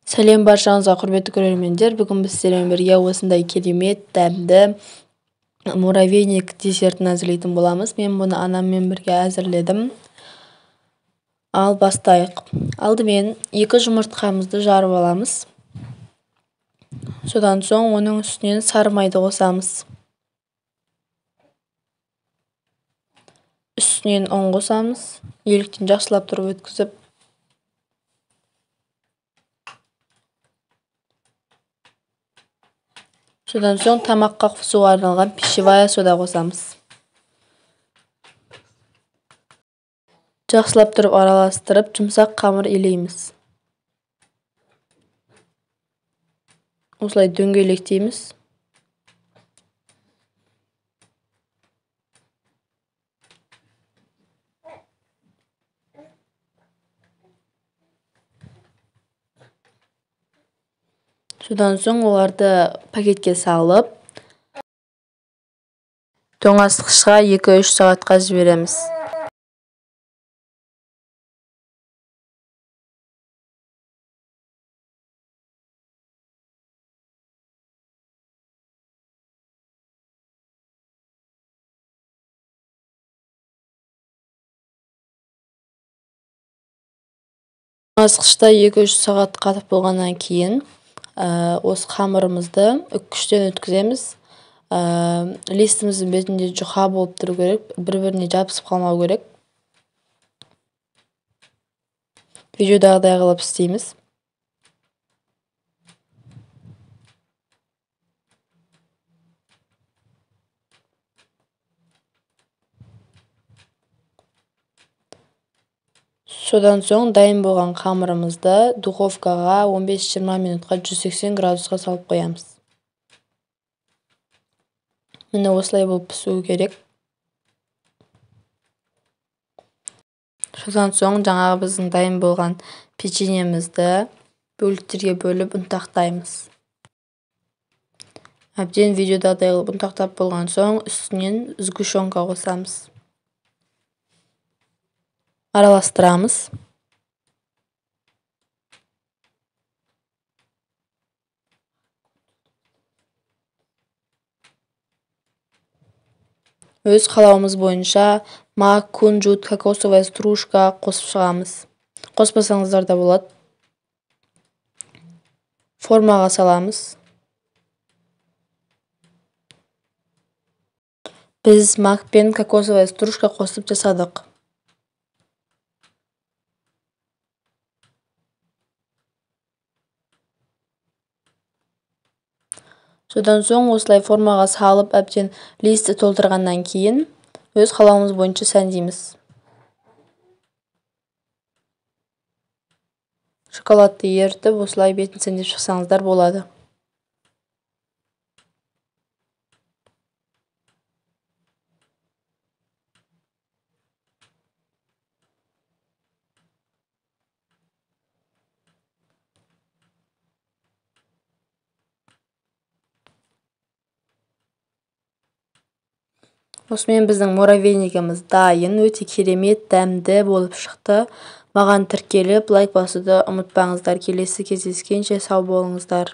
Сәлем баршаңызға, құрметті көрермендер. Бүгін біз сіздермен бірге осындай керемет, дәмді муравейник десертін әзірлейтін боламыз. Мен бұны анаммен бірге әзірледім. Ал бастайық. Алдымен 2 жұмыртқамызды жарып аламыз. Содан соң оның үстінен сары майды қосамыз. Үстінен ұн қосамыз. Еліктен жақсылап тұрып өткізіп. Содан соң тамаққа қосуға арналған пищевая сода қосамыз. Жақсылап тұрып араластырып, жұмсақ қамыр илейміз. Осылай дөңгелектейміз. Содан соң оларды пакетке салып, тоңазытқышқа 2-3 сағатқа жібереміз. Тоңазытқышта 2-3 сағат қатып болғаннан кейін осы қамырымызды үккіштен өткіземіз. Листіміздің бетінде жұқа болып тұру керек, бір-біріне жабысып қалмау керек. Видеодағыдай қылып істейміз. Содан соң дайын болған қамырымызды духовкаға 15-20 минутқа 180 градусқа салып қоямыз. Міне осылай болып пісуі керек. Содан соң жаңағы біздің дайын болған печеньемізді бөліктерге бөліп ұнтақтаймыз. Әбден видеодағыдай қылып ұнтақтап болған соң үстінен сгущенка қосамыз. Араластырамыз. Өз қалауымыз бойынша мак, кунжут, кокосовая стружка қосып шығамыз. Қоспасаңыздар да болады. Формаға саламыз. Біз мак пен кокосовая стружка қосып жасадық. Содан соң осылай формаға салып, әбден листі толтырғаннан кейін өз қалауымыз бойынша сәндейміз. Шоколадты ерітіп, осылай бетін сәндеп шықсаңыздар болады. Осымен біздің муравейнигіміз дайын, өте керемет, дәмді болып шықты. Маған тіркеліп, лайк басуды ұмытпаңыздар. Келесі кездескенше сау болыңыздар.